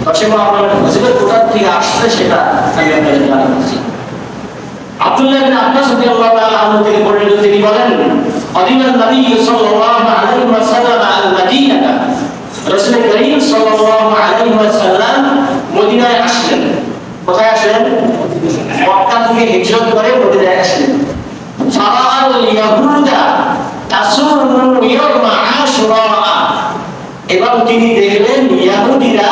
দশে মুহররমের ফজিলত কোথা থেকে আসছে সেটা আমি আপনাদের জানাচ্ছি। আব্দুল্লাহ ইবনে আব্বাস রাদিয়াল্লাহু তাআলা আনহু থেকে বর্ণিত, তিনি বলেন, আদিমান নবী সাল্লাল্লাহু আলাইহি ওয়াসাল্লাম আল মদিনাতা, রাসূল করিম সাল্লাল্লাহু আলাইহি ওয়াসাল্লাম মদিনায় আসলেন। কোথায় আসলেন? মক্কা থেকে হিজরত করে মদিনায় আসলেন। ফারাআল ইয়াহুদা তাসুমু ইয়াউমা আশুরা, এবং তিনি দেখলেন ইহুদিরা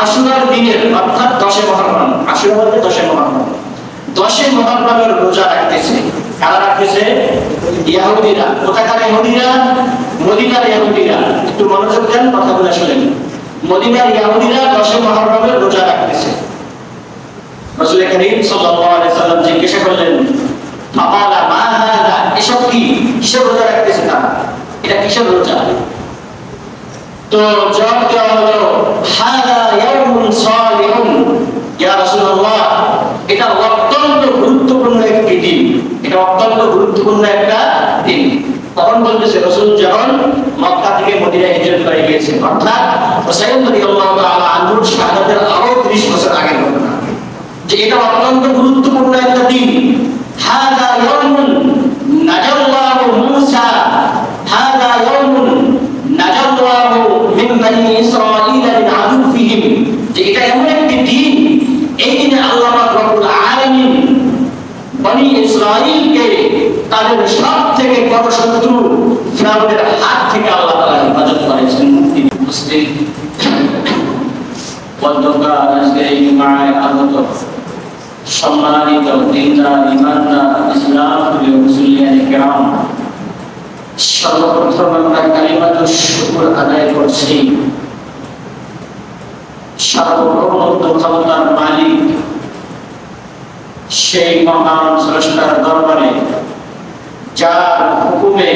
আশুরার দিনের অর্থাৎ 10 মুহররম, আশুরা বলতে 10 মুহররম, 10 মুহররমের রোজা রাখতেছে। কারা রাখতেছে? ইহুদিরা। কোথাকার ইহুদিরা? মদিনার ইহুদিরা। একটু মনোযোগ দেন, কথাগুলো শুনেন। মদিনার ইহুদিরা 10 মুহররমের রোজা রাখতেছে। রাসূল করিম সাল্লাল্লাহু আলাইহি সাল্লাম জিজ্ঞাসা করলেন, ফাকালা মা হাদা, এসব কি? কিসের রোজা রাখতেছে তারা? এটা কিসের রোজা? তো জবাব দেওয়া হলো, হাদা ইয়াউমুন সালিহুন ইয়া রাসূলুল্লাহ, এটা অত্যন্ত গুরুত্বপূর্ণ একটি দিন, এটা অত্যন্ত গুরুত্বপূর্ণ একটা দিন। তখন বলতেছে রাসূল যখন মক্কা থেকে মদিনায় হিজরত করে গিয়েছেন, অর্থাৎ হুসাইন রাদিয়াল্লাহু তাআলা আনহুর শাহাদাতের আরো 30 বছর আগের ঘটনা, যে এটা অত্যন্ত গুরুত্বপূর্ণ একটা দিন। হাদা ইয়াউমুন নাজাল্লাহু মূসা, হাদা ইয়াউমুন নাজাল্লাহু মিন বানি ইসরাঈল মিন আদুফিহিম, যে এটা এমন একটি দিন, এই দিনে আল্লাহ পাক রব্বুল আলামিন বনি ইসরাঈলকে তাদের সবথেকে বড় শত্রু ফিরআউনের হাত থেকে আল্লাহ তাআলা হেফাজত করেছেন, মুক্তি দিয়েছেন। বন্ধুরা, আজকে এই জুমায় আগত সম্মানিত দিনদার ইমানদার ইসলাম প্রিয় মুসলিয়ানে কেরাম, সর্বপ্রথম আমরা কালিমাতুশ শুকর আদায় করছি সার্বভৌম ক্ষমতার মালিক সেই মহান স্রষ্টার দরবারে, যার হুকুমে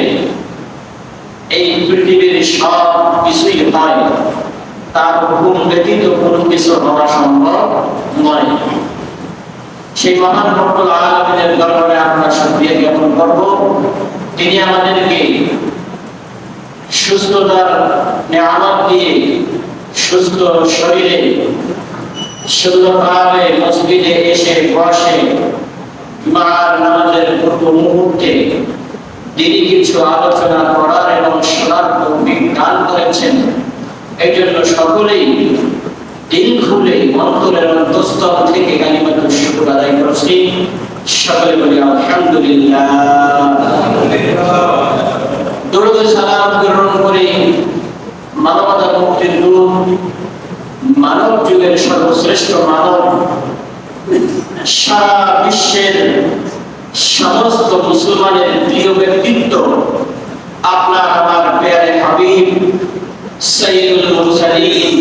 এই পৃথিবীর সব কিছুই হয়, তার হুকুম ব্যতীত কোনো কিছু হওয়া সম্ভব নয়। সেই মহান রব্বুল আলামিনের দরবারে আমরা শুকরিয়া জ্ঞাপন করব, তিনি আমাদেরকে সুস্থতার নিয়ামত দিয়ে সুস্থ শরীরে সুন্দরভাবে মসজিদে এসে বসে জুমার নামাজের পূর্ব মুহূর্তে তিনি কিছু আলোচনা করার এবং শোনার তৌফিক দান করেছেন। এই জন্য সকলেই দিল খুলে অন্তরের অন্তঃস্থল থেকে কালিমাতুশ শুকর আদায় করছি। সকলে বলি আলহামদুলিল্লাহ। দরুদ সালাম গ্রহণ করে মানবতা মুক্তির দূত, মানব যুগের সর্বশ্রেষ্ঠ মানব, সারা বিশ্বের সমস্ত মুসলমানের প্রিয় ব্যক্তিত্ব, আপনার আমার প্যারে হাবিব সাইয়্যিদুল মুরসালিন,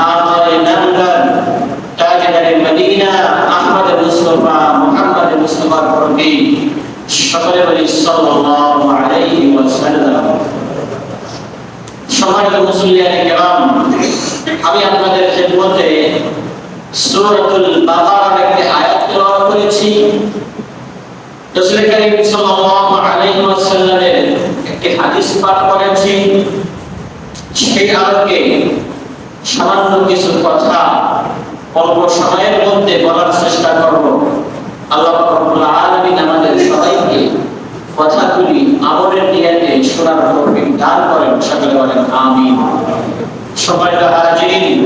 আযরে নামদার, তাজদারে মদিনা, আহমদ মুস্তাফা মুহাম্মদ মুস্তাফার প্রতি সকলে বলি সাল্লাল্লাহু আলাইহি ওয়াসাল্লাম। সম্মানিত মুসলিয়ানে কেরাম, আমি আপনাদের খেদমতে সূরাতুল বাকারার একটি আয়াত তেলাওয়াত করেছি। রাসূল করিম সাল্লাল্লাহু আলাইহি ওয়াসাল্লামের একটি হাদিস পাঠ করেছি। সেই আলোকে সামান্য কিছু কথা অল্প সময়ের মধ্যে বলার চেষ্টা করব। আল্লাহ রাব্বুল আলামিন আমাদের সবাইকে কথাগুলি আমলের নিয়তে শোনার তৌফিক দান করেন, সকলে বলেন আমিন। সম্মানিত হাজিরিন,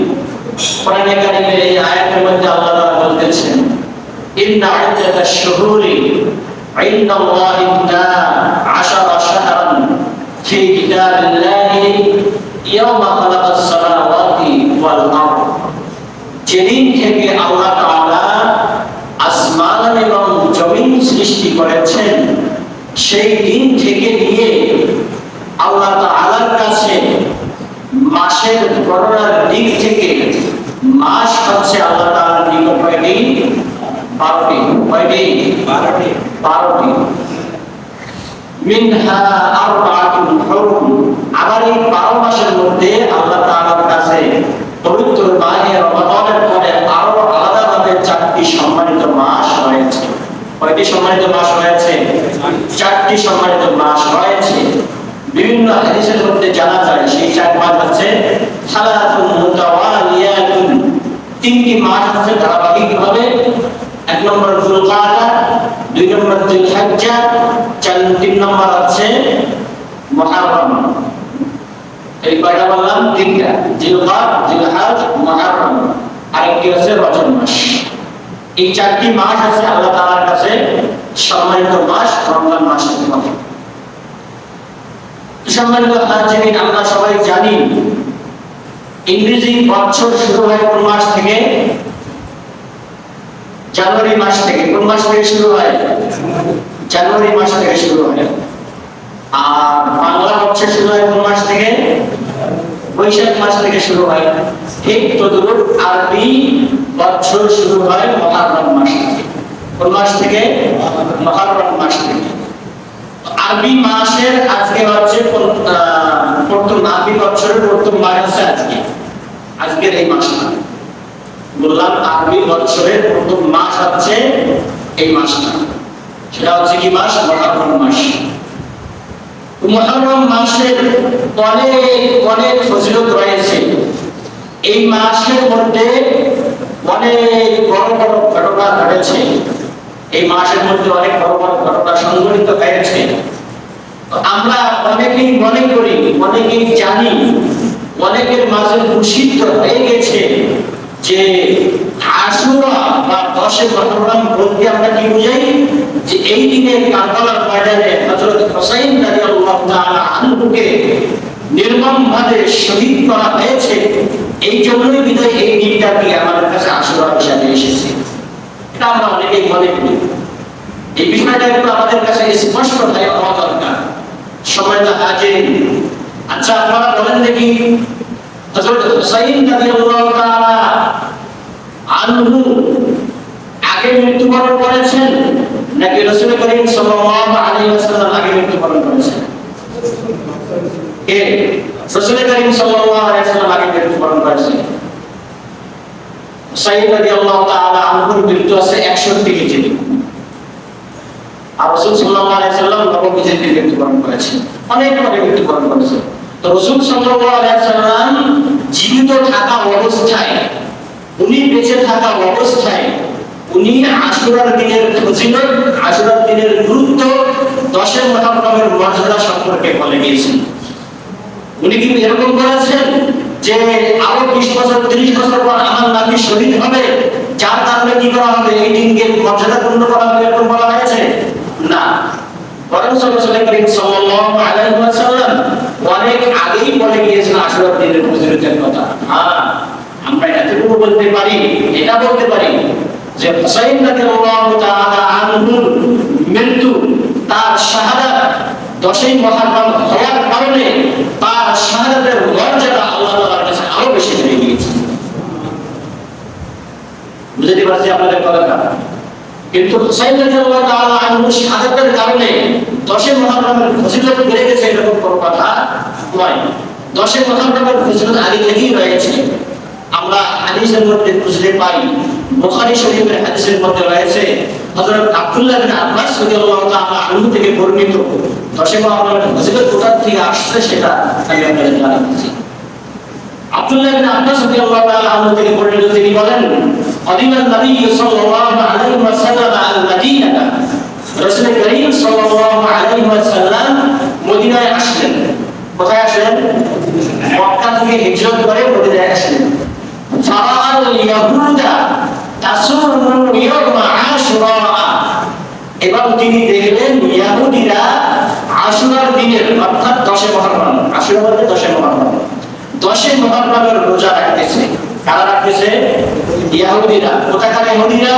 কোরআনে কারীমের এই আয়াতের মধ্যে আল্লাহ তাআলা বলতেছেন, ইন্না ইদ্দাতাশ শুহুরি ইনদাল্লাহি 12 শাহরান ফি কিতাবিল্লাহি ইয়াওমা খালাকাস সামাওয়াতি ওয়াল আরদ, যেদিন থেকে আল্লাহ তাআলা আসমান এবং জমিন সৃষ্টি করেছেন, সেই দিন থেকে নিয়ে আল্লাহ তাআলার কাছে মাসের গণনার দিক থেকে মাস হচ্ছে আল্লাহ তাআলার নিকট কয়টি? 12টি। কয়টি? 12টি। মিনহা আরবাআতুন হুরুম, আবার এই 12 মাসের মধ্যে আল্লাহ তাআলার কাছে পবিত্র মাহে রমাদানের পরে আরো আলাদাভাবে 4টি সম্মানিত মাস রয়েছে। কয়টি সম্মানিত মাস রয়েছে? 4টি সম্মানিত মাস রয়েছে। বিভিন্ন হাদিসের মধ্যে জানা যায় সেই 4 মাস হচ্ছে সালাতুন মুতাওয়ালিয়াতুন তিনটি মাস আছে ধারাবাহিকভাবে। এক নম্বর যুলকাদা, দুই নম্বর যুলহিজ্জা, তিন নম্বর আছে মুহররম। এই কয়টা বললাম? তিনটা, যুলকাদ, যুলহজ, মুহররম, আরেকটি আছে রজব মাস। এই চারটি মাস আছে আল্লাহ তাআলার কাছে সম্মানিত মাস, রমজান মাসের মতো। সম্মানিত হাজিরিন, আমরা সবাই জানি ইংরেজি বছর শুরু হয় কোন মাস থেকে? জানুয়ারি মাস থেকে। কোন মাস থেকে শুরু হয়? জানুয়ারি মাস থেকে শুরু হয়। আর বাংলা বছর শুরু হয় কোন মাস থেকে? বৈশাখ মাস থেকে শুরু হয়। ঠিক তদ্রূপ আরবি বছর শুরু হয় মুহররম মাস থেকে। কোন মাস থেকে? মুহররম মাস থেকে। আরবি মাসের আজকে হচ্ছে প্রথম, আরবি বছরের প্রথম মাস আছে আজকে, আজকের এই মাসটা বললাম। আরবি বছরের প্রথম মাস হচ্ছে এই মাসটা, সেটা হচ্ছে কি মাস? মুহররম মাস। মুহররম মাসের অনেক অনেক ফজিলত রয়েছে। এই মাসের মধ্যে অনেক বড় বড় ঘটনা ঘটেছে। এই মাসের মধ্যে অনেক বড় বড় ঘটনা সংঘটিত হয়েছে। আমরা অনেকেই মনে করি, অনেকেই জানি, অনেকের মাঝে প্রসিদ্ধ হয়ে গেছে যে আশুরা বা 10 মুহররম বলতে আমরা কি বুঝাই? যে এই দিনে কারবালার ময়দানে হযরত হুসাইন রাদিয়াল্লাহু তাআলা আনহুকে নির্মমভাবে শহীদ করা হয়েছে। এই জন্যই বিদায় এই দিনটাকে আমাদের কাছে আশুরা হিসেবে এসেছে। এটা আমরা অনেকেই মনে করি। এই বিষয়টা একটু আমাদের কাছে স্পষ্ট হয়ে হওয়া দরকার। সম্মানিত হাজিরিন, আচ্ছা আপনারা বলেন দেখি, হযরত হুসাইন রাদিয়াল্লাহু তাআলা আনহু আগে মৃত্যুবরণ করেছেন নাকি রাসূল করিম সাল্লাল্লাহু আলাইহি ওয়াসাল্লাম আগে মৃত্যুবরণ করেছেন? কে? রাসূল করিম সাল্লাল্লাহু আলাইহি ওয়াসাল্লাম আগে মৃত্যুবরণ করেছেন। হুসাইন রাদিয়াল্লাহু তাআলা আনহুর মৃত্যু আছে 61 হিজরি, আর রাসূল সাল্লাল্লাহু আলাইহি ওয়াসাল্লাম 90 হিজরিতে মৃত্যুবরণ করেছেন। অনেক পরে মৃত্যুবরণ করেছেন। তো রাসূল সাল্লাল্লাহু আলাইহি ওয়াসাল্লাম জীবিত থাকা অবস্থায়, উনি বেঁচে থাকা অবস্থায় উনি আশুরার দিনের ফজিলত, আশুরার দিনের গুরুত্ব, 10 মুহররমের মর্যাদা সম্পর্কে বলে গিয়েছেন। উনি কি এরকম করেছেন যে আরো 20 বছর 30 বছর পর আমার নাতি শহীদ হবে, যার কারণে কি করা হবে? এই দিনকে মর্যাদাপূর্ণ করা হবে, এরকম বলা হয়েছে না। বরং রাসূল করিম সাল্লাল্লাহু আলাইহি ওয়াসাল্লাম অনেক আগেই বলে গিয়েছেন আশুরার দিনের ফজিলতের কথা। হ্যাঁ, আমরা এতটুকু বলতে পারি, এটা বলতে পারি যে হুসাইন রাদিয়াল্লাহু তাআলা আনহুর মৃত্যু, তার শাহাদাত 10 মুহররম হওয়ার কারণে তার শাহাদাতের মর্যাদা আল্লাহ তাআলার কাছে আরো বেশি বেড়ে গিয়েছে। বুঝতে পারছি আপনাদের কথাটা? কিন্তু হুসাইন রাদিয়াল্লাহু তাআলা আনহুর শাহাদাতের কারণে 10 মুহররমের ফজিলত বেড়ে গেছে এরকম কোনো কথা নয়। 10 মুহররমের ফজিলত আগে থেকেই রয়েছে। আমরা হাদিসের মধ্যে খুঁজে পাই, বুখারী শরীফের হাদিসের মধ্যে রয়েছে হযরত আব্দুল্লাহ ইবনে আব্বাস রাদিয়াল্লাহু তাআলা আনহু থেকে বর্ণিত 10 মুহররমের ফজিলত কোথা থেকে আসছে সেটা আমি আপনাদের জানাচ্ছি। আব্দুল্লাহ ইবনে আব্বাস রাদিয়াল্লাহু তাআলা আনহু থেকে বর্ণিত, তিনি বলেন, আদিমান নবী সাল্লাল্লাহু আলাইহি ওয়াসাল্লাম আল-মদিনাহ, রাসূল করিম সাল্লাল্লাহু আলাইহি ওয়াসাল্লাম মদিনায় আসলেন। কোথায় আসলেন? মক্কা থেকে হিজরত করে মদিনায় আসলেন। ফারাআল ইয়াহুদা তাসুমু ইয়াউমা আশুরা, এবং তিনি দেখলেন ইহুদিরা আশুরার দিনের অর্থাৎ 10 মুহররম, আশুরা বলতে 10 মুহররম, 10 মুহররমের রোজা রাখতেছে। কারা রাখতেছে? ইহুদিরা। কোথাকার ইহুদিরা?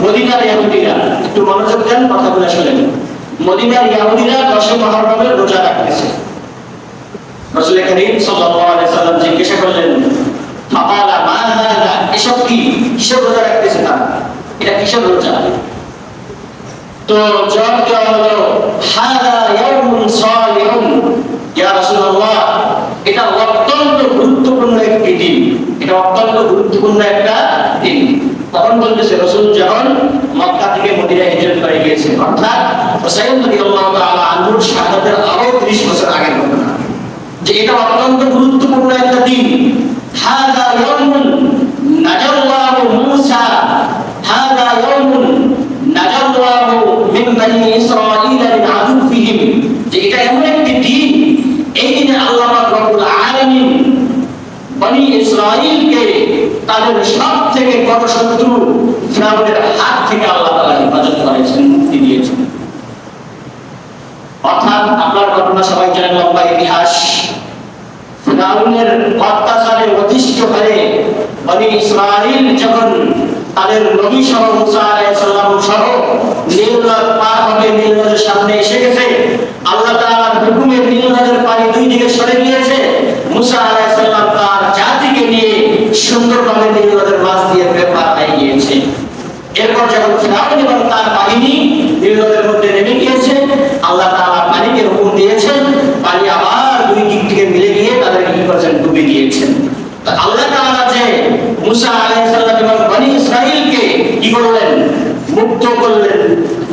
মদিনার ইহুদিরা। একটু মনোযোগ দেন, কথাগুলো শুনেন। মদিনার ইহুদিরা 10 মুহররমের রোজা রাখতেছে। রাসূল করিম সাল্লাল্লাহু আলাইহি ওয়াসাল্লাম জিজ্ঞাসা করলেন, ফাকালা মা হাযা, এসব কি? কিসের রোজা রাখতেছে তারা? এটা কিসের রোজা? তো জবাব দেওয়া হলো, হাযা ইয়াউমুন সালিহুন ইয়া রাসূলুল্লাহ, এটা অত্যন্ত গুরুত্বপূর্ণ একটি দিন, এটা অত্যন্ত গুরুত্বপূর্ণ একটা দিন। তখন বলতেছে রাসূল যখন মক্কা থেকে মদিনায় হিজরত করে গিয়েছে, অর্থাৎ হুসাইন রাদিয়াল্লাহু তাআলা আনহুর শাহাদাতের আরো 30 বছর আগের ঘটনা, যে এটা অত্যন্ত গুরুত্বপূর্ণ একটা দিন। হাযা ইয়াউমুন নাজাল্লাহু তাদের সব থেকে বড় শত্রু ফিরআউনের হাত থেকে আল্লাহ তাআলা হেফাজত করেছেন, মুক্তি দিয়েছেন। অর্থাৎ আপনার ঘটনা সবাই জানেন, লম্বা ইতিহাস। ফিরআউনের অত্যাচারে অতিষ্ঠ হয়ে বনি ইসরাইল যখন তাদের নবী সহ মুসা আলাইহিস সালাম সহ নীল নদ পার হবে, নীল নদের সামনে এসে গেছে, আল্লাহ তাআলার হুকুমে নীল নদের পানি দুই দিকে সরে গিয়েছে। মুসা আলাইহিস সালাম তার জাতিকে নিয়ে সুন্দরভাবে নীল নদের মাঝ দিয়ে পার হয়ে গিয়েছে। এরপর যখন ফিরআউন এবং তার বাহিনী নীল নদের মধ্যে নেমে গিয়েছে, আল্লাহ তাআলা পানিকে হুকুম দিয়েছেন, পানি আবার দুই দিক থেকে মিলে গিয়ে তাদেরকে কি করেছেন, ডুবে দিয়েছেন। তো আল্লাহ তাআলা যে মুসা আলাইহিস সালাম এবং বনি ইসরাইলকে কি করলেন, মুক্ত করলেন,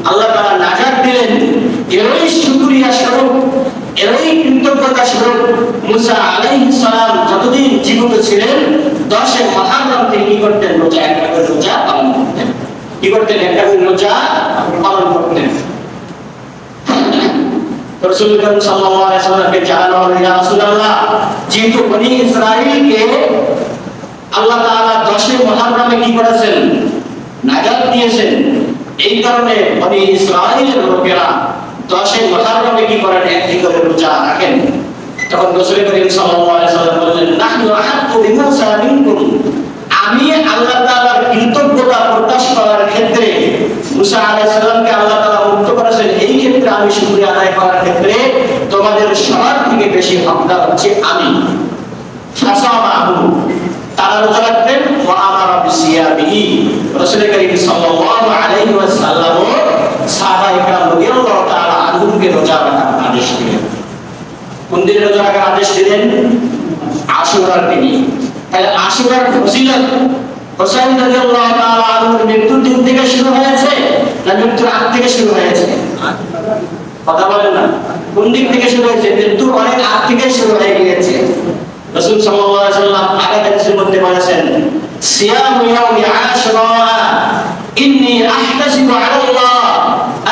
আল্লাহ তাআলা নাজাত দিলেন, এরই শুকরিয়া স্বরূপ, এরই কৃতজ্ঞতা স্বরূপ মুসা আলাইহিস সালাম যতদিন জীবিত ছিলেন 10 মুহররম তিনি কি করতেন, রোজা, একটা করে রোজা পালন করতেন। কি করতেন, একটা করে রোজা পালন করতেন। রাসূল সাল্লাল্লাহু আলাইহি ওয়াসাল্লামকে জানানো হলো, ইয়া রাসূলুল্লাহ, যেহেতু বনি ইসরাইলকে আল্লাহ তাআলা 10 মুহররমে কি করেছেন, নাজাত দিয়েছেন, এই কারণে বনি ইসরাইলের লোকেরা 10 মুহররমে কি করেন, একটি করে রোজা রাখেন। তখন রাসূল করিম সাল্লাল্লাহু আলাইহি ওয়াসাল্লাম বলেন, নাহনু আহাক্কু বিমূসা মিনকুম, আমি আল্লাহ তাআলার কৃতজ্ঞতা প্রকাশ করার ক্ষেত্রে মুসা আলাইহিস সালামকে আল্লাহ তাআলা মুক্ত করেছেন, এই ক্ষেত্রে আমি শুকরিয়া আদায় করার ক্ষেত্রে তোমাদের সবার থেকে বেশি হকদার হচ্ছে আমি। ফাসামাহু, তারা রোজা রাখতেন, ওয়া আমারা বিসিয়ামিহি, রাসূল করিম সাল্লাল্লাহু আলাইহি ওয়াসাল্লাম সাহাবায়ে কেরাম রাদিয়াল্লাহু তাআলা আনহুমকে রোজা রাখার আদেশ দিলেন। কোন দিনে রোজা রাখার আদেশ দিলেন? আশুরার দিনে। তাহলে আশুরার ফজিলত হুসাইন রাদিয়াল্লাহু তাআলা আনহুর মৃত্যুর দিন থেকে শুরু হয়েছে না মৃত্যুর আগ থেকে শুরু হয়েছে? কথা বলেন না, কোন দিক থেকে শুরু হয়েছে? মৃত্যুর অনেক আগ থেকে শুরু হয়ে গিয়েছে। রাসূল সাল্লাল্লাহু আলাইহি ওয়াসাল্লাম আগে হাদিসের মধ্যে বলেছেন, সিয়ামু ইয়াউমি আশুরা ইন্নী আহতাসিবু আলাল্লাহ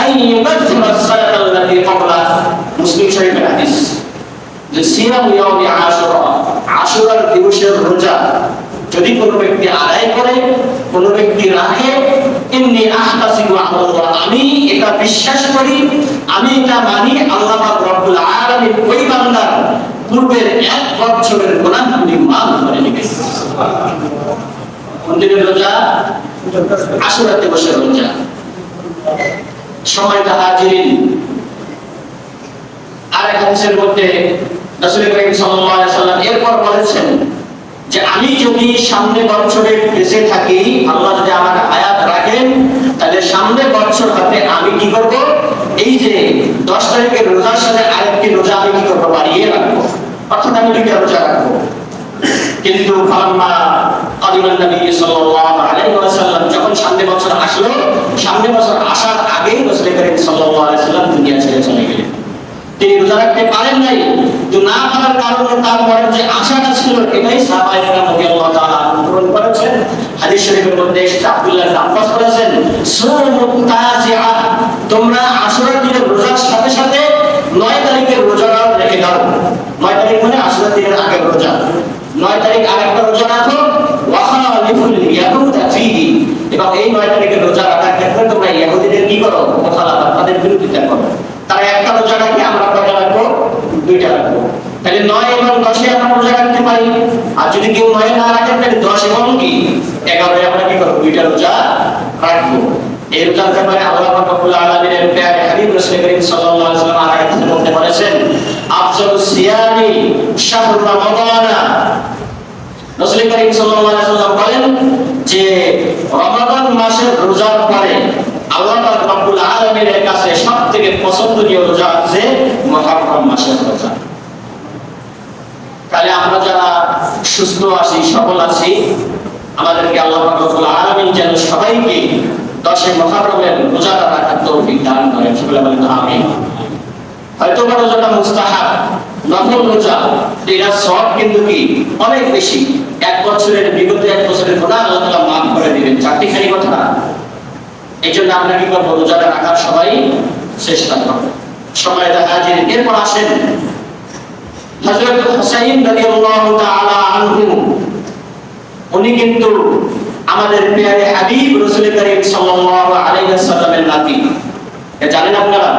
আন ইউকাফিরা as-সালাতা আল্লাতী ক্বাবলা। মুসলিম শরীফের হাদিস যে সিয়ামু ইয়াউমি আশুরা, আশুরার দিবসের রোজা যদি কোনো ব্যক্তি আদায় করে, কোনো ব্যক্তি রাখে, ইন্নী আহতাসিবু আলাল্লাহ, আমি এটা বিশ্বাস করি, আমি এটা মানি, আল্লাহ পাক রব্বুল আলামিন ওই বান্দার পূর্বের 1 বছরের গুনাহগুলি মাফ করে দিবেন। কোন দিনের রোজা? আশুরা দিবসের রোজা। সম্মানিত হাজিরিন, আরেক হাদিসের মধ্যে রাসূল করিম সাল্লাল্লাহু আলাইহি ওয়াসাল্লাম এরপর বলেছেন যে আমি যদি সামনে বছরে বেঁচে থাকি, আল্লাহ যদি আমার হায়াত রাখেন, তাহলে সামনে বছর হতে আমি কি করব, এই যে 10 তারিখের রোজার সাথে আরেকটি রোজা আমি কি করব, বাড়িয়ে রাখবো, অর্থাৎ আমি 2টা রোজা রাখবো। কিন্তু ফালাম্মা কাদিমান নবী সাল্লাল্লাহু আলাইহি ওয়াসাল্লাম, যখন সামনে বছর আসলো, সামনে বছর আসার আগেই রাসূল করিম সাল্লাল্লাহু আলাইহি ওয়াসাল্লাম দুনিয়া ছেড়ে চলে গেলেন। তিনি রোজা রাখতে পারেন নাই, কিন্তু না পারার কারণে তার মনে যে আশাটা ছিল, এটাই সাহাবায়ে কেরাম রাদিয়াল্লাহু তাআলা পূরণ করেছেন। হাদিস শরীফের মধ্যে এসেছে, আব্দুল্লাহ ইবনে আব্বাস বলেছেন, সুমুত তাসিআ, তোমরা আশুরার দিনের রোজার সাথে সাথে 9 তারিখের রোজাটাও রেখে দাও। 9 তারিখ মানে আশুরার দিনের আগের রোজা, 9 তারিখ আরেকটা রোজা রাখো, ওয়া খালিফুল ইয়াহুদা ফীহি, এবং এই 9 তারিখের রোজা রাখার ক্ষেত্রে তোমরা ইহুদিদের কি করো, মুখালাফাত, তাদের বিরোধিতা করো। তারা একটা রোজা রাখে, আমরা কয়টা রাখবো? 2টা রাখবো। তাহলে 9 এবং 10 আমরা রোজা রাখতে পারি। আর যদি কেউ 9 না রাখেন, তাহলে 10 এবং কি 11 আমরা কি করব, 2টা রোজা রাখবো। এই রোজার ব্যাপারে আল্লাহ পাক রব্বুল আলামিনের প্যারে হাবিব রাসূল করিম সাল্লাল্লাহু আলাইহি ওয়াসাল্লাম আয়াতের মধ্যে বলেছেন, আফজালুস সিয়ামি শাহরু রমাদান। রাসূল করিম সাল্লাল্লাহু আলাইহি ওয়াসাল্লাম বলেন যে রমাদান মাসের রোজার পরে আল্লাহ পাক রব্বুল আলামিনের কাছে সবথেকে পছন্দনীয় রোজা হচ্ছে মুহররম মাসের রোজা। তাহলে আমরা যারা সুস্থ আছি, সবল আছি, আমাদেরকে আল্লাহ পাক রব্বুল আলামিন যেন সবাইকে 10 মুহররমের রোজাটা রাখার তৌফিক দান করেন। সকলে বলেন আমিন। হয়তো রোজাটা মুস্তাহাব, নফল রোজা, এর সওয়াব কিন্তু কি অনেক বেশি। 1 বছরের বিগত 1 বছরের গুনাহ আল্লাহ তাআলা মাফ করে দিবেন। চারটিখানি কথা না, এই জন্য আমরা কি করবো, রোজাটা রাখার সবাই চেষ্টা করব। সময় হাজির। এরপর আসেন হযরত হুসাইন রাদিয়াল্লাহু তাআলা আনহু উনি কিন্তু আমাদের প্রিয় হাবিব রাসূল করিম সাল্লাল্লাহু আলাইহি ওয়াসাল্লামের নাতি। এটা জানেন আপনারা?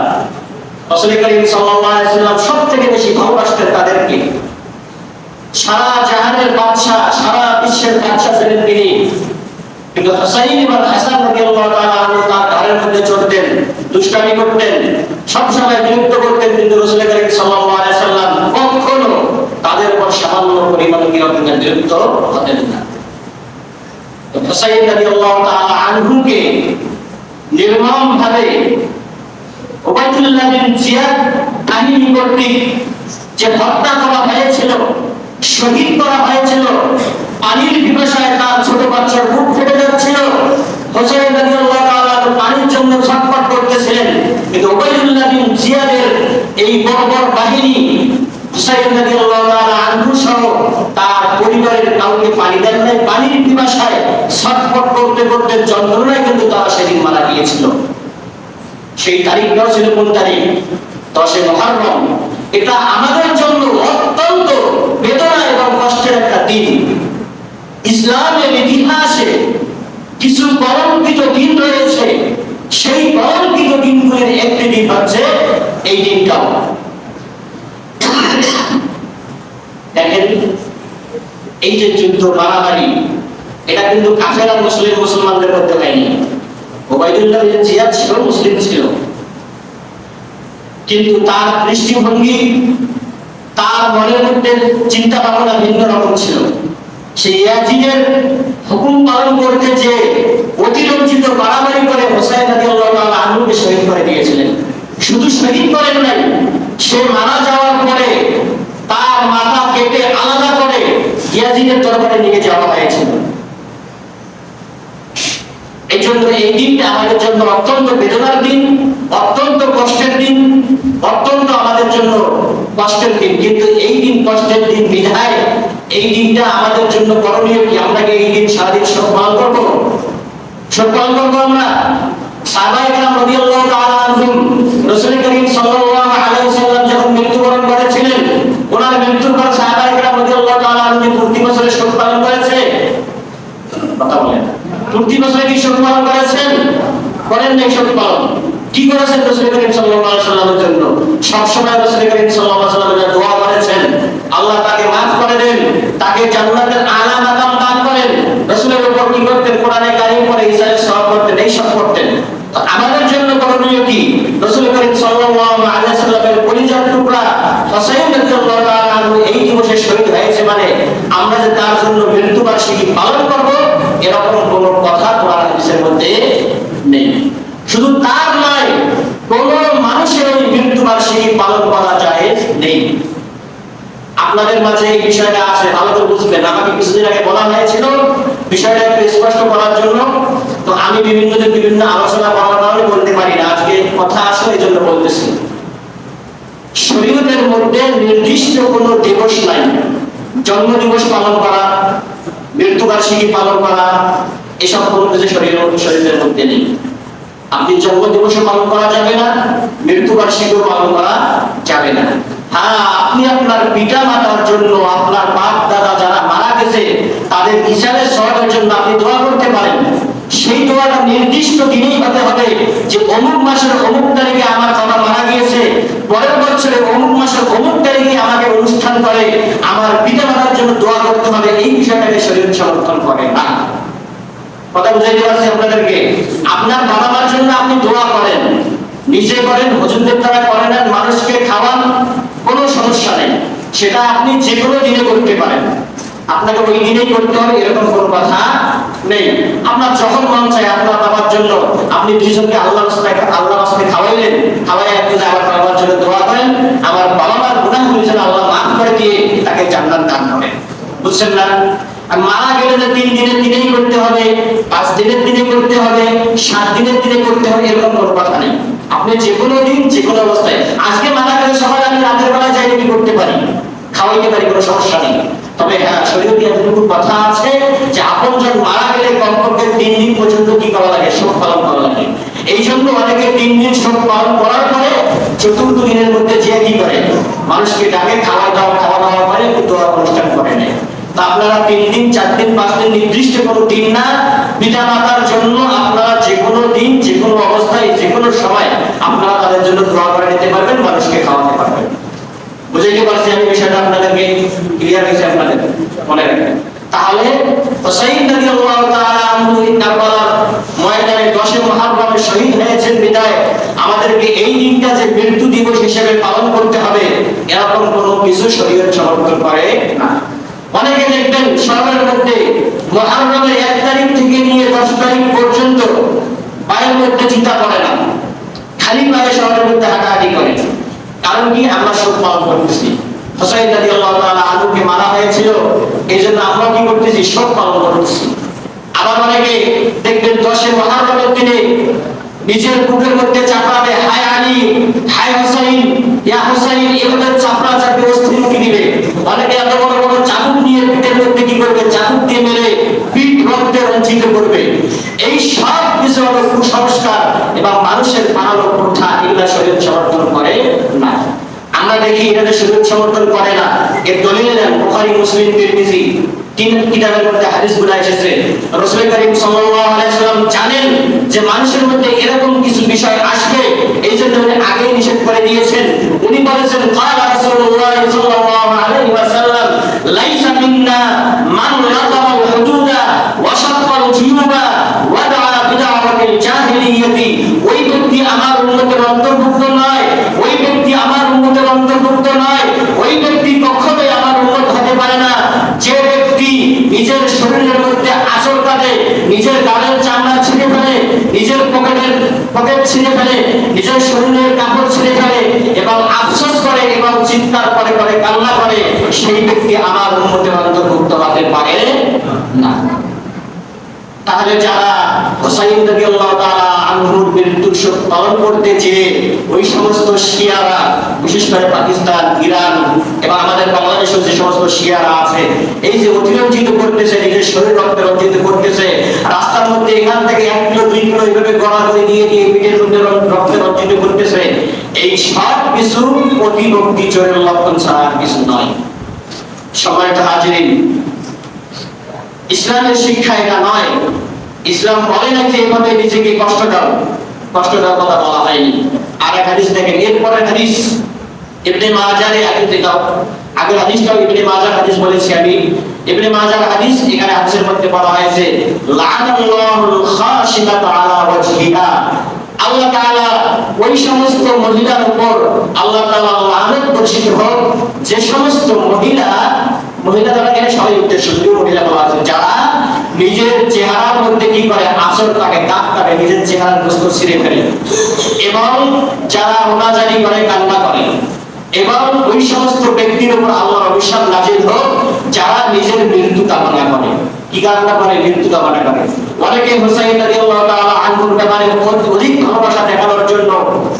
রাসূল করিম সাল্লাল্লাহু আলাইহি ওয়াসাল্লাম সবথেকে বেশি ভালোবাসতেন তাদেরকে। সারা জাহানের বাদশা, সারা বিশ্বের বাদশা ছিলেন তিনি। কিন্তু হুসাইন ইবনে হাসান রাদিয়াল্লাহু তাআলা আনহু তার ঘরের মধ্যে চড়তেন, দুষ্টামি করতেন, সব সময় বিরক্ত করতেন, কিন্তু রাসূল করিম সাল্লাল্লাহু আলাইহি ওয়াসাল্লাম কখনো তাদের উপর সামান্য পরিমাণ বিরক্ত হতেন না। তো হুসাইন রাদিয়াল্লাহু তাআলা আনহুকে নির্মমভাবে উবাইদুল্লাহ বিন জিয়াদ বাহিনী কর্তৃক যে হত্যা করা হয়েছিল, শহীদ করা হয়েছিল, পানির পিপাসায় তার ছোট বাচ্চার বুক ফেটে যাচ্ছিল, হুসাইন রাদিয়াল্লাহু তাআলা পানির জন্য ছটফট করতেছিলেন, কিন্তু উবাইদুল্লাহ বিন জিয়াদের এই বর্বর বাহিনী হুসাইন রাদিয়াল্লাহু তাআলা আনহু সহ তার পরিবারের কাউকে পানি দেন নাই। পানির পিপাসায় ছটফট করতে করতে যন্ত্রণায় কিন্তু তারা সেদিন মারা গিয়েছিল। সেই তারিখটাও ছিল কোন তারিখ? 10 মুহররম। এটা আমাদের জন্য অত্যন্ত বেদনা এবং কষ্টের একটা দিন। ইসলামের ইতিহাসে কিছু কলঙ্কিত দিন রয়েছে, সেই কলঙ্কিত দিনগুলির একটি দিন হচ্ছে এই দিনটাও। দেখেন, এই যে যুদ্ধ মারামারি, এটা কিন্তু কাফের আর মুসলমানদের মধ্যে হয়নি। উবাইদুল্লাহ বিন জিয়াদ ছিল, মুসলিম ছিল, কিন্তু তার দৃষ্টিভঙ্গি, তার মনের মধ্যে চিন্তা ভাবনা ভিন্ন রকম ছিল। সেই ইয়াজিদের হুকুম পালন করতে যে অতিরঞ্জিত মারামারি করে হুসাইন রাদিয়াল্লাহু তাআলা আনহুকে শহীদ করে দিয়েছিলেন। শুধু শহীদ করেন নাই, সে মারা যাওয়ার পরে তার মাথা কেটে আলাদা করে ইয়াজিদের দরবারে নিয়ে যাওয়া হয়েছিল। এই জন্য এই দিনটা আমাদের জন্য অত্যন্ত বেদনার দিন, অত্যন্ত কষ্টের দিন, অত্যন্ত আমাদের জন্য কষ্টের দিন। কিন্তু এই দিন কষ্টের দিন বিধায় এই দিনটা আমাদের জন্য করণীয় কি? আমরা কি এই দিন সারাদিন শোক পালন করবো? শোক পালন করবো আমরা? সাহাবায়ে কেরাম রাদিয়াল্লাহু তাআলা আনহুম রাসূল করিম সাল্লাল্লাহু আলাইহি ওয়াসাল্লাম যখন মৃত্যুবরণ করেছিলেন, ওনার মৃত্যুর পর সাহাবায়ে কেরাম রাদিয়াল্লাহু তাআলা আনহুম প্রতি বছরে শোক পালন করেছে? কথা বলেন, প্রতি বছরে কি শোক পালন করেছেন? করেন নাই শোক পালন। কি করেছেন রাসূল করিম সাল্লাল্লাহু আলাইহি ওয়াসাল্লামের জন্য? সব সময় রাসূল করিম সাল্লাল্লাহু আলাইহি ওয়াসাল্লামের দোয়া করেছেন, আল্লাহ তাকে maaf করে দেন, তাকে জান্নাতের আলা মাকাম দান করেন। রাসূলের উপর কি করতেন? কোরআনে কারীম পড়ে ইসরায়েল সওয়াব করতেন, এই সব করতেন। তো আমাদের জন্য করণীয় কি? রাসূল করিম সাল্লাল্লাহু আলাইহি ওয়াসাল্লামের পরিজাত টুকরা হুসাইন রাদিয়াল্লাহু তাআলা আনহু এই দিবসে শহীদ হয়েছে, মানে আমরা যে তার জন্য মৃত্যুবার্ষিকী পালন করব, এরকম কোন কথা কোরআন হাদিসের মধ্যে নেই। শুধু তার নয়, কোন মানুষের ওই মৃত্যুবার্ষিকী পালন করা জায়েজ নেই। আপনাদের মাঝে এই বিষয়টা আছে, ভালো করে বুঝবেন। আমাকে কিছুদিন আগে বলা হয়েছিল বিষয়টা একটু স্পষ্ট করার জন্য, তো আমি বিভিন্ন আলোচনা করার কারণে বলতে পারি না। আজকে কথা আসে এই জন্য বলতেছি। শরীয়তের মধ্যে নির্দিষ্ট কোনো দিবস নাই। জন্মদিবস পালন করা, মৃত্যুবার্ষিকী পালন করা, এসব কোনো কিছু শরীরের মধ্যে নেই। আপনি জন্মদিবসও পালন করা যাবে না, মৃত্যুবার্ষিকীও পালন করা যাবে না। হ্যাঁ, আপনি আপনার পিতা মাতার জন্য, আপনার বাপ দাদা যারা মারা গেছে তাদের ইসারের সওয়াবের জন্য আপনি দোয়া করতে পারেন। সেই দোয়াটা নির্দিষ্ট দিনেই হতে হবে, যে অমুক মাসের অমুক তারিখে আমার বাবা মারা গিয়েছে, পরের বছরে অমুক মাসের অমুক তারিখে আমাকে অনুষ্ঠান করে আমার পিতা মাতার জন্য দোয়া করতে হবে। এই বিষয়টাকে শরীয়ত সমর্থন করে না। কথা বুঝাইতে পারছি আপনাদেরকে? আপনার বাবা মার জন্য আপনি দোয়া করেন, নিজে করেন, হুজুরদের দ্বারা করেন, মানুষকে খাওয়ান, কোনো সমস্যা নেই। সেটা আপনি যে কোনো দিনে করতে পারেন, আপনাকে ওই দিনেই করতে হবে এরকম কোনো কথা নেই। আপনার যখন মন চায় আপনার বাবার জন্য আপনি দুইজনকে আল্লাহর রাস্তায় খাওয়াইলেন, খাওয়াই একটু আমার বাবার জন্য দোয়া করেন, আমার বাবা মার গুনাহগুলো যেন আল্লাহ মাফ করে দিয়ে তাকে জান্নাত দান করেন। বুঝছেন না? আর মারা গেলে যে 3 দিনের দিনেই করতে হবে, 5 দিনের দিনে করতে হবে, 7 দিনের দিনে করতে হবে, এরকম কোনো কথা নেই। আপনি যে কোনো দিন যে কোনো অবস্থায়, আজকে মারা গেলে সকালে আমি রাতের বেলায় যাই কি করতে পারি, খাওয়াইতে পারি, কোনো সমস্যা নেই। তবে হ্যাঁ, শরীয়তে এতটুকু কথা আছে যে আপনজন মারা গেলে কমপক্ষে 3 দিন পর্যন্ত কি করা লাগে? শোক পালন করা লাগে। এই জন্য অনেকে 3 দিন শোক পালন করার পরে 4th দিনের মধ্যে যে কি করে, মানুষকে ডাকে, খাওয়া দাওয়া করে একটু দোয়া অনুষ্ঠান করে নেয়। তা আপনারা 3 দিন 4 দিন 5 দিন নির্দিষ্ট কোনো দিন না, পিতা মাতার জন্য আপনারা যে কোনো দিন যে কোনো অবস্থায় যে কোনো সময় আপনারা তাদের জন্য দোয়া করে নিতে পারবেন, মানুষকে খাওয়াতে পারবেন। বুঝাইতে পারছি আমি বিষয়টা আপনাদেরকে? ক্লিয়ার হয়েছে আপনাদের? মনে রাখবেন। তাহলে হুসাইন রাদিয়াল্লাহু তাআলা আনহু কারবালার ময়দানে 10 মুহররমে শহীদ হয়েছেন বিদায় আমাদেরকে এই দিনটা যে মৃত্যু দিবস হিসেবে পালন করতে হবে এরকম কোনো কিছু শরীয়ত সমর্থন করে না। অনেকে দেখবেন শহরের মধ্যে মুহররমের 1 তারিখ থেকে নিয়ে 10 তারিখ পর্যন্ত পায়ের মধ্যে জুতা পরে না, খালি পায়ে শহরের মধ্যে হাঁটাহাঁটি করে। কারণ কি? আমরা শোক পালন করতেছি। হুসাইন রাদিয়াল্লাহু তাআলা আনহুকে মারা হয়েছিল, এইজন্য আমরা কি করতেছি? শোক পালন করতেছি। আবার অনেকে দেখবেন 10 মুহররমের দিনে নিজের বুকের মধ্যে চাপড়াবে, হায় আলী, হায় হুসাইন, ইয়া হুসাইন, এভাবে চাপড়া চাপড়ে অস্থিরকে দিবে। অনেকে এত বড় বড় চাবুক নিয়ে পিঠের মধ্যে কি করবে? চাবুক দিয়ে মেরে পিঠ রক্তে রঞ্জিত করবে। এই সব কিছু হলো কুসংস্কার এবং মানুষের বানানো প্রথা, এগুলা শরীয়ত সমর্থন করে না। আমরা দেখি এটাতে শরীয়ত সমর্থন করে না, এর দলিল দেন বুখারী, মুসলিম, তিরমিজি, 3 কিতাবের মধ্যে হাদিসগুলো এসেছে। রাসূল করিম সাল্লাল্লাহু আলাইহি ওয়াসাল্লাম জানেন যে মানুষের মধ্যে এরকম কিছু বিষয় আসবে, এইজন্য উনি আগেই নিষেধ করে দিয়েছেন। উনি বলেছেন ক্বালা রাসূলুল্লাহ সাল্লাল্লাহু আলাইহি ওয়াসাল্লাম লাইসা মিন্না মান রাকাবাল হুদুদা ওয়া শাক্কাল জুয়ুবা ওয়া দাআ বিদাওয়াতিল জাহিলিয়াতি। ওই ব্যক্তি আমার উম্মতের অন্তর্ভুক্ত নয়, ওই ব্যক্তি আমার উম্মতের অন্তর্ভুক্ত নয়, ওই ব্যক্তি কখনোই আমার উম্মত হতে পারে না যে ব্যক্তি নিজের শরীরের মধ্যে আঁচড় কাটে, নিজের গালের চামড়া ছিঁড়ে ফেলে, নিজের পকেট ছিঁড়ে ফেলে, নিজের শরীরের কাপড় ছিঁড়ে ফেলে এবং আফসোস করে এবং চিৎকার করে করে কান্না করে, সেই ব্যক্তি আমার উম্মতের অন্তর্ভুক্ত হতে পারে না। তাহলে যারা হুসাইন রাদিয়াল্লাহু তাআলা আনহুর মৃত্যুর শোক পালন করতে চেয়ে ওই সমস্ত শিয়ারা, বিশেষ করে পাকিস্তান, ইরান এবং আমাদের বাংলাদেশেও যে সমস্ত শিয়ারা আছে, এই যে অতিরঞ্জিত করতেছে, নিজের শরীর রক্তে রঞ্জিত করতেছে, রাস্তার মধ্যে এখান থেকে 1 কিলো 2 কিলো এইভাবে গড়াগড়ি দিয়ে দিয়ে পিঠের মধ্যে রক্তে রঞ্জিত করতেছে, এই সব কিছু অতিভক্তি চোরের লক্ষণ ছাড়া আর কিছু নয়। সম্মানিত হাজিরিন, ইসলামের শিক্ষা এটা নয়। ইসলাম বলে না যে এভাবে নিজেকে কষ্ট দাও কথা বলা হয়নি। আর এক হাদিস দেখেন, এরপরের হাদিস ইবনে মাজাহ এর হাদিস দেখাও। আগের হাদিসটাও ইবনে মাজাহ হাদিস বলেছি আমি। ইবনে মাজাহ হাদিস, এখানে হাদিসের মধ্যে বলা হয়েছে লানাল্লাহুল খাশিনাতা আলা ওয়াজহিহা। আল্লাহ তাআলা ওই সমস্ত মহিলার উপর আল্লাহ তাআলা লানত বর্ষিত হোক যে সমস্ত মহিলা দ্বারা এখানে সবাই উদ্দেশ্য, মহিলা বলা আছে, যারা নিজের চেহারার মধ্যে কি করে? আঁচড় কাটে, দাগ কাটে, নিজের চেহারার গোস্ত ছিঁড়ে ফেলে এবং যারা ওনাজারি করে, কান্না করে। এবং ওই সমস্ত ব্যক্তির উপর আল্লাহর অভিশাপ নাযিল হোক যারা নিজের মৃত্যু কামনা করে। কি কামনা করে? মৃত্যু কামনা করে। অনেকে হুসাইন রাদিয়াল্লাহু তাআলা আনহুর ব্যাপারে অধিক ভালোবাসা দেখানোর জন্য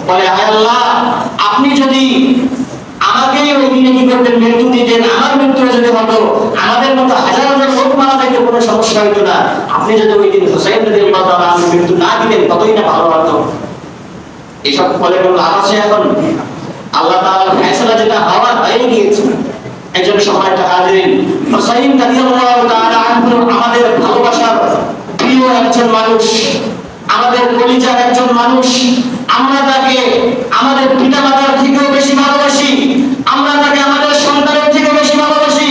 বলে, হায় আল্লাহ, আপনি যদি আমাকে ওই দিনে কি করতেন? মৃত্যু দিতেন। আমার মৃত্যু যদি হতো, আমাদের মতো হাজার হাজার লোক মারা যেত, কোনো সমস্যা হতো না। আপনি যদি ওই দিন হুসাইন রাদিয়াল্লাহু তাআলা আনহুর মৃত্যু না দিতেন, কতই না ভালো হতো। এসব বলে কোনো লাভ আছে? এখন আল্লাহ তাআলার ফয়সালা যেটা হওয়ার হয়ে গিয়েছে। একজন সম্মানিত হাজিরিন, হুসাইন রাদিয়াল্লাহু তাআলা আনহু আমাদের ভালোবাসার প্রিয় একজন মানুষ, আমাদের কলিজার একজন মানুষ। আমরা তাকে আমাদের পিতামাতার থেকেও বেশি ভালোবাসি, আমরা তাকে আমাদের সন্তানের থেকেও বেশি ভালোবাসি,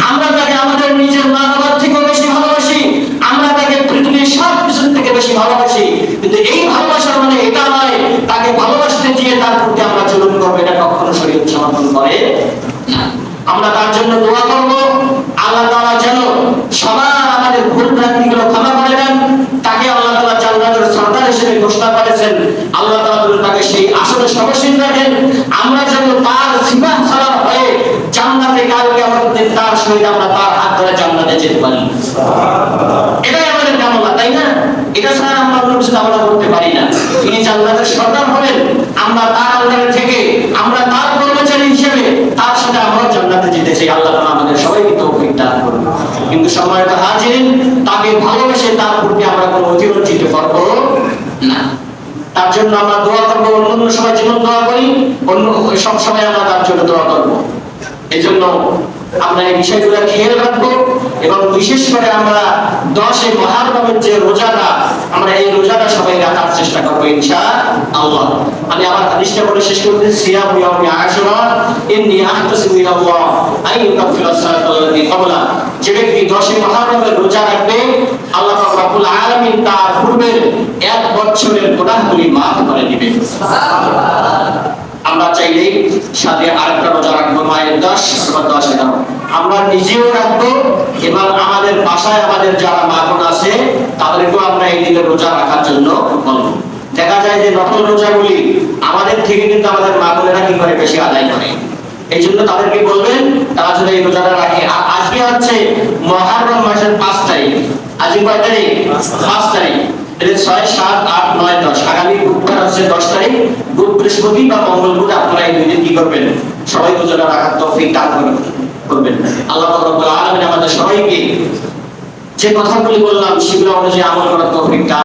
আমরা তাকে আমাদের নিজের মা বাবার থেকেও বেশি ভালোবাসি, আমরা তাকে পৃথিবীর সব কিছুর থেকে বেশি ভালোবাসি। কিন্তু এই ভালোবাসার মানে এটা নয় তাকে ভালোবাসতে গিয়ে তার প্রতি আমরা জুলুম করবো, এটা কখনো শরীয়ত সমর্থন করে না। আমরা তার জন্য দোয়া করব, আল্লাহ তাআলা যেন সবার আমাদের ভুল ভ্রান্তিগুলো ক্ষমা করে দেন। তাকে আল্লাহ তাআলা জান্নাতের সরদার হিসেবে ঘোষণা করেছেন। আল্লাহ তাআলা তাকে সেই আসনে সবসীন রাখেন। আমরা যেন তার সিফাত সালাম হয়ে জান্নাতে কাল কিয়ামতের দিন তার সহিত আমরা তার হাত ধরে জান্নাতে যেতে পারি। এটাই আমাদের কামনা, তাই না? এটা ছাড়া আমরা অন্য কিছু কামনা করতে পারি না। তিনি জান্নাতের সরদার হবেন, আমরা তার আন্ডারে থেকে, আমরা তার কর্মচারী হিসেবে তার সাথে আমরা জান্নাতে যেতে চাই। আল্লাহ তাআলা আমাদের সবাইকে তৌফিক দান করুন। কিন্তু সম্মানিত হাজিরিন, তাকে ভালোবেসে তার প্রতি আমরা কোনো অতিরঞ্জিত করব না। তার জন্য আমরা দোয়া করবো, অন্য সময় যেমন দোয়া করি, অন্য সব সময় আমরা তার জন্য দোয়া করবো। এই জন্য আমরা এই বিষয়গুলো খেয়াল রাখবো এবং বিশেষ করে আমরা 10 মুহররমের যে রোজাটা, আমরা এই রোজাটা সবাই রাখার চেষ্টা করবো ইনশাআল্লাহ। আমি আবার হাদিসটা বলে শেষ করতে, সিয়াম ইয়াউমি আশুরা ইন্নী আহতাসিবু ইলাল্লাহ আন ইউকাফিরা সালাতাল্লাতী ক্বাবলা। যে ব্যক্তি 10 মুহররমের রোজা রাখবে, আল্লাহ পাক রব্বুল আলামিন তার পূর্বের 1 বছরের গুনাহগুলি মাফ করে দিবেন। আমরা চাইলেই সাথে আরেকটা রোজা রাখবো, মায়ের 10 অথবা 10-11। আমরা নিজেও রাখবো এবং আমাদের বাসায় আমাদের যারা মা বোন আছে তাদেরকেও আমরা এই দিনে রোজা রাখার জন্য বলবো। দেখা যায় যে নফল রোজাগুলি আমাদের থেকে কিন্তু আমাদের মা বোনেরা কি করে বেশি আদায় করে, এই জন্য তাদেরকে বলবেন তারা যদি এই রোজাটা রাখে। আজকে হচ্ছে মুহররম মাসের 5 তারিখ। আজকে কয় তারিখ? 5 তারিখ। 6, 7, 8, 9, 10। আগামী বুধবার হচ্ছে 10 তারিখ। বুধ, বৃহস্পতি বা মঙ্গল, বুধ আপনারা এই দুই দিন কি করবেন? সবাই রোজাটা রাখার তৌফিক দান করবেন। আল্লাহ রাব্বুল আলামিন আমাদের সবাইকে যে কথাগুলি বললাম সেগুলো অনুযায়ী আমল করার তৌফিক দান